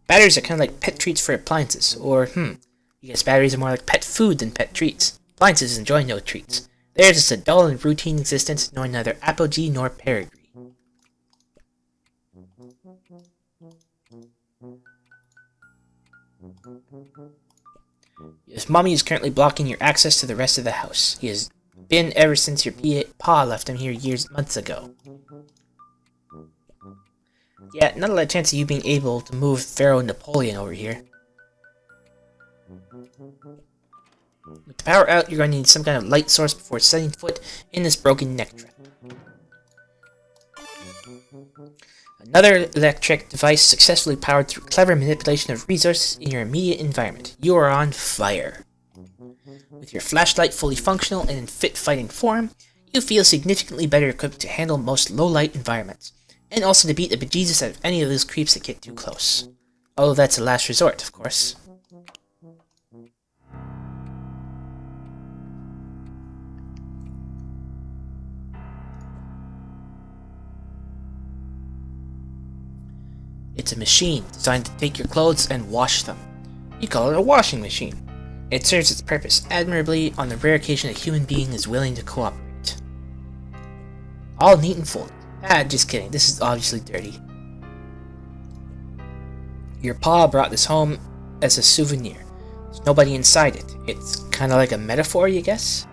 Batteries are kind of like pet treats for appliances. Or, I guess batteries are more like pet food than pet treats. Appliances enjoy no treats. Theirs is a dull and routine existence, knowing neither apogee nor perigee. His mommy is currently blocking your access to the rest of the house. He has been ever since your pa left him here months ago. Yeah, not a lot of chance of you being able to move Pharaoh Napoleon over here. With the power out, you're going to need some kind of light source before setting foot in this broken neck trap. Another electric device successfully powered through clever manipulation of resources in your immediate environment. You are on fire. With your flashlight fully functional and in fit fighting form, you feel significantly better equipped to handle most low-light environments, and also to beat the bejesus out of any of those creeps that get too close. Although that's a last resort, of course. It's a machine designed to take your clothes and wash them. You call it a washing machine. It serves its purpose admirably on the rare occasion a human being is willing to cooperate. All neat and folded. Just kidding. This is obviously dirty. Your pa brought this home as a souvenir. There's nobody inside it. It's kind of like a metaphor, you guess?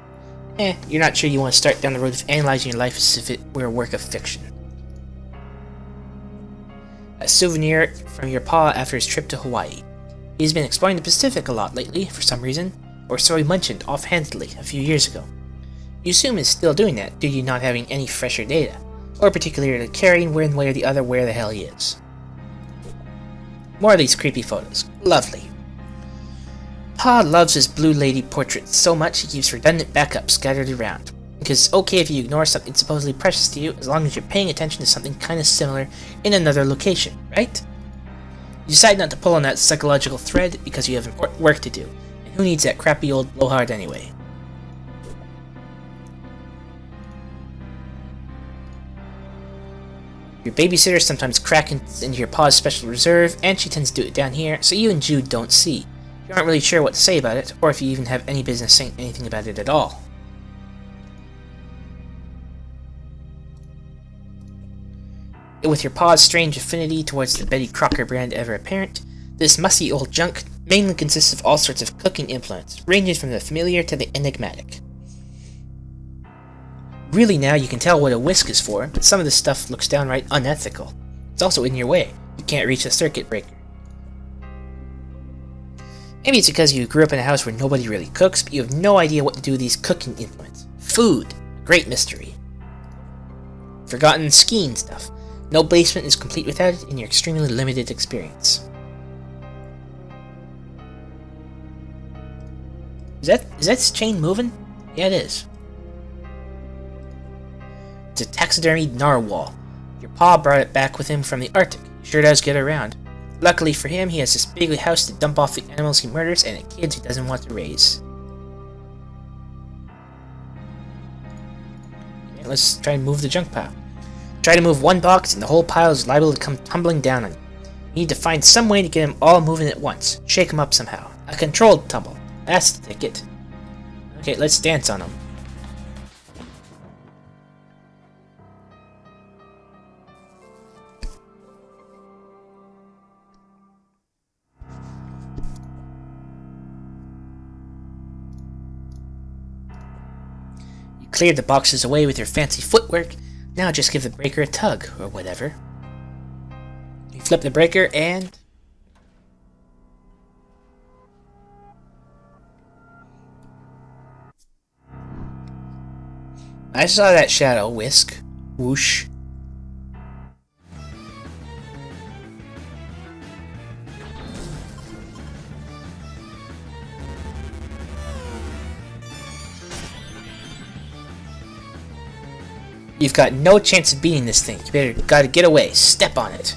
You're not sure you want to start down the road of analyzing your life as if it were a work of fiction. A souvenir from your pa after his trip to Hawaii. He's been exploring the Pacific a lot lately, for some reason, or so he mentioned offhandedly a few years ago. You assume he's still doing that due to not having any fresher data, or particularly caring one way or the other where the hell he is. More of these creepy photos. Lovely. Pa loves his Blue Lady portraits so much he keeps redundant backups scattered around. Because it's okay if you ignore something supposedly precious to you, as long as you're paying attention to something kinda similar in another location, right? You decide not to pull on that psychological thread because you have important work to do, and who needs that crappy old blowhard anyway? Your babysitter sometimes cracks into your pa's special reserve, and she tends to do it down here, so you and Jude don't see. You aren't really sure what to say about it, or if you even have any business saying anything about it at all. With your pa's strange affinity towards the Betty Crocker brand ever apparent, this musty old junk mainly consists of all sorts of cooking implements, ranging from the familiar to the enigmatic. Really now you can tell what a whisk is for, but some of this stuff looks downright unethical. It's also in your way. You can't reach a circuit breaker. Maybe it's because you grew up in a house where nobody really cooks, but you have no idea what to do with these cooking implements. Food. Great mystery. Forgotten skiing stuff. No basement is complete without it in your extremely limited experience. Is that chain moving? Yeah, it is. It's a taxidermied narwhal. Your pa brought it back with him from the Arctic. He sure does get around. Luckily for him, he has this big house to dump off the animals he murders and the kids he doesn't want to raise. Okay, let's try and move the junk pile. Try to move one box and the whole pile is liable to come tumbling down on you. You need to find some way to get them all moving at once. Shake them up somehow. A controlled tumble. That's the ticket. Okay, let's dance on them. You cleared the boxes away with your fancy footwork. Now just give the breaker a tug, or whatever. You flip the breaker and... I saw that shadow whisk. Whoosh. You've got no chance of beating this thing. You gotta get away. Step on it.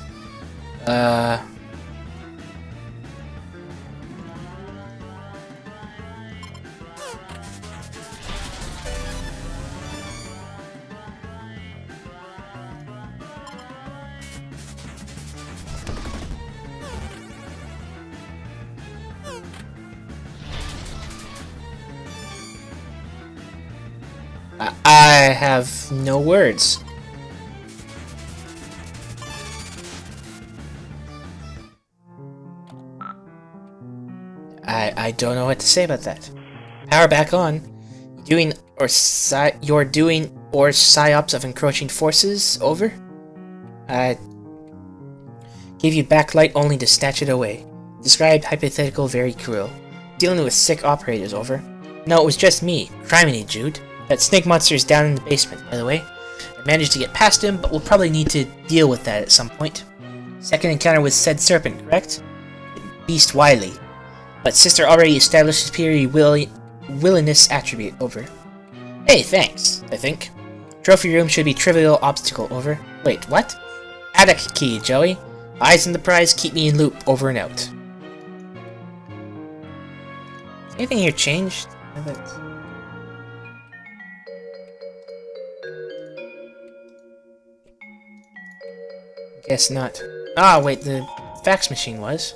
I have no words. I don't know what to say about that. Power back on. You're doing psyops of encroaching forces? Over? Gave you backlight only to snatch it away. Described hypothetical very cruel. Dealing with sick operators, over. No, it was just me. Criminy, Jude. That snake monster is down in the basement, by the way. I managed to get past him, but we'll probably need to deal with that at some point. Second encounter with said serpent, correct? Beast wily. But sister already established superior willingness attribute, over. Hey, thanks, I think. Trophy room should be trivial obstacle, over. Wait, what? Attic key, Joey. Eyes on the prize, keep me in loop, over and out. Anything here changed? Guess not. Ah, wait, the fax machine was.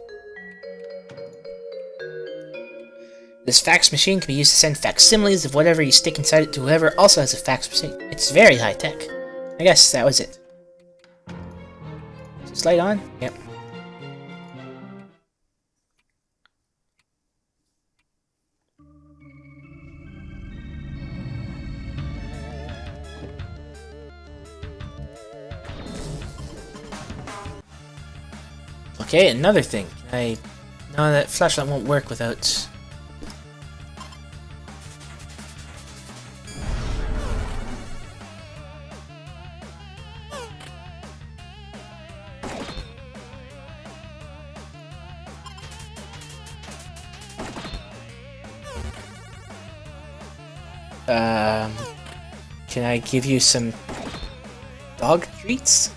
This fax machine can be used to send facsimiles of whatever you stick inside it to whoever also has a fax machine. It's very high tech. I guess that was it. Is this light on? Yep. Okay, another thing. No, that flashlight won't work without... Can I give you some dog treats?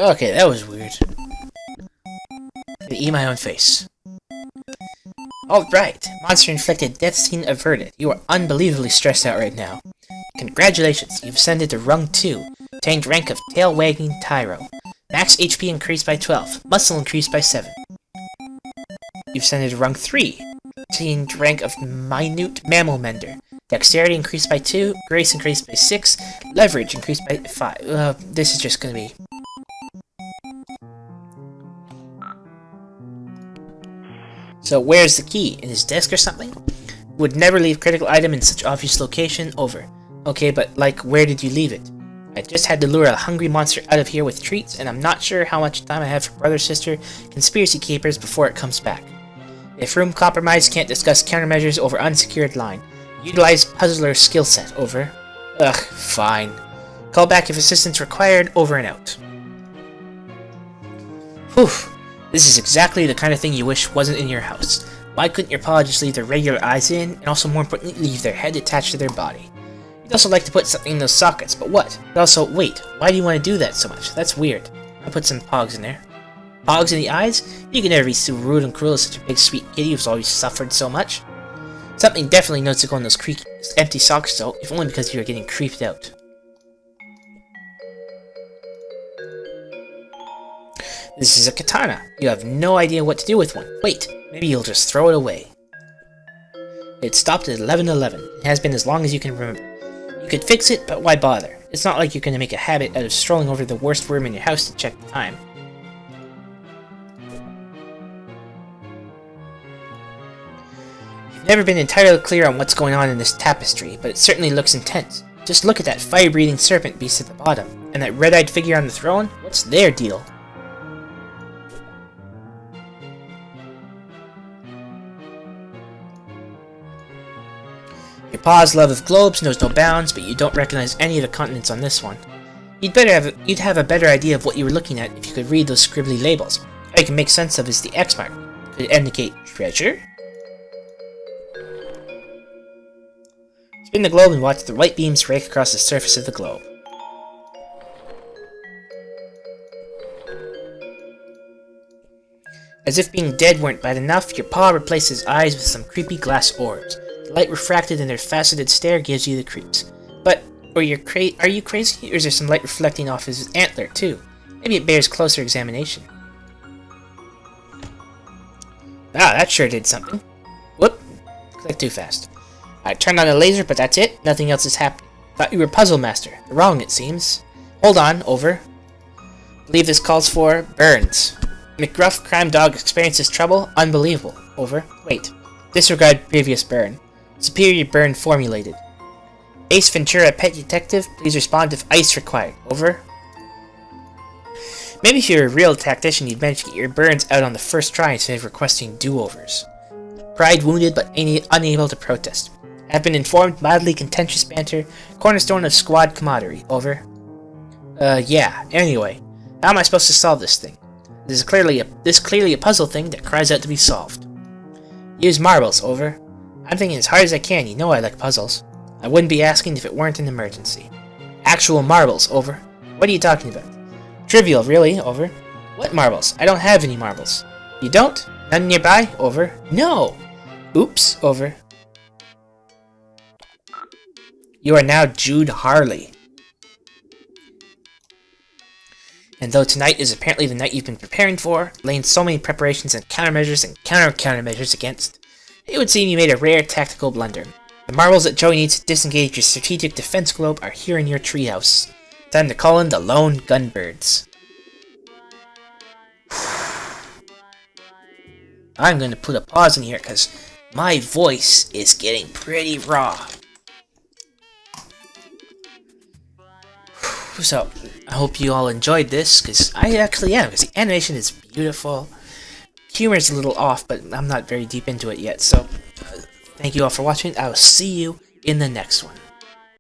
Okay, that was weird. I'm gonna eat my own face. Alright, monster-inflicted death scene averted. You are unbelievably stressed out right now. Congratulations, you've ascended to rung 2. Attained rank of tail-wagging Tyro. Max HP increased by 12. Muscle increased by 7. You've ascended to rung 3. Attained rank of minute mammal mender. Dexterity increased by 2. Grace increased by 6. Leverage increased by 5. This is just gonna be... So where's the key? In his desk or something? Would never leave critical item in such obvious location, over. Okay, but like, where did you leave it? I just had to lure a hungry monster out of here with treats, and I'm not sure how much time I have for brother, sister, conspiracy keepers before it comes back. If room compromised, can't discuss countermeasures over unsecured line. Utilize puzzler skill set, over. Ugh, fine. Call back if assistance required, over and out. Whew. This is exactly the kind of thing you wish wasn't in your house. Why couldn't your paw just leave their regular eyes in, and also more importantly, leave their head attached to their body? You'd also like to put something in those sockets, but what? But also, wait, why do you want to do that so much? That's weird. I'll put some pogs in there. Pogs in the eyes? You can never be so rude and cruel as such a big sweet kitty who's always suffered so much. Something definitely notes to go in those empty socks though, if only because you're getting creeped out. This is a katana. You have no idea what to do with one. Wait, maybe you'll just throw it away. It stopped at 11:11. It has been as long as you can remember. You could fix it, but why bother? It's not like you're going to make a habit out of strolling over the worst room in your house to check the time. You've never been entirely clear on what's going on in this tapestry, but it certainly looks intense. Just look at that fire-breathing serpent beast at the bottom, and that red-eyed figure on the throne. What's their deal? Your paw's love of globes knows no bounds, but you don't recognize any of the continents on this one. You'd have a better idea of what you were looking at if you could read those scribbly labels. All you can make sense of is the X mark. Could it indicate treasure? Spin the globe and watch the white beams rake across the surface of the globe. As if being dead weren't bad enough, your paw replaces eyes with some creepy glass orbs. The light refracted in their faceted stare gives you the creeps. But, are you crazy? Or is there some light reflecting off his antler, too? Maybe it bears closer examination. Ah, that sure did something. Whoop. Click too fast. I turned on the laser, but that's it. Nothing else is happening. Thought you were Puzzle Master. Wrong, it seems. Hold on, over. Believe this calls for burns. McGruff crime dog experiences trouble. Unbelievable. Over. Wait. Disregard previous burn. Superior burn formulated. Ace Ventura, pet detective. Please respond if ice required. Over. Maybe if you were a real tactician, you'd manage to get your burns out on the first try instead of requesting do-overs. Pride wounded but unable to protest. Have been informed, mildly contentious banter, cornerstone of squad camaraderie. Over. Yeah. Anyway, how am I supposed to solve this thing? This is clearly a puzzle thing that cries out to be solved. Use marbles. Over. I'm thinking as hard as I can. You know I like puzzles. I wouldn't be asking if it weren't an emergency. Actual marbles. Over. What are you talking about? Trivial, really. Over. What marbles? I don't have any marbles. You don't? None nearby? Over. No! Oops. Over. You are now Jude Harley. And though tonight is apparently the night you've been preparing for, laying so many preparations and countermeasures and countermeasures against, it would seem you made a rare tactical blunder. The marbles that Joey needs to disengage your strategic defense globe are here in your treehouse. Time to call in the lone gunbirds. I'm going to put a pause in here because my voice is getting pretty raw. So, I hope you all enjoyed this, because I actually am, because the animation is beautiful. Humor is a little off, but I'm not very deep into it yet, so thank you all for watching. I will see you in the next one.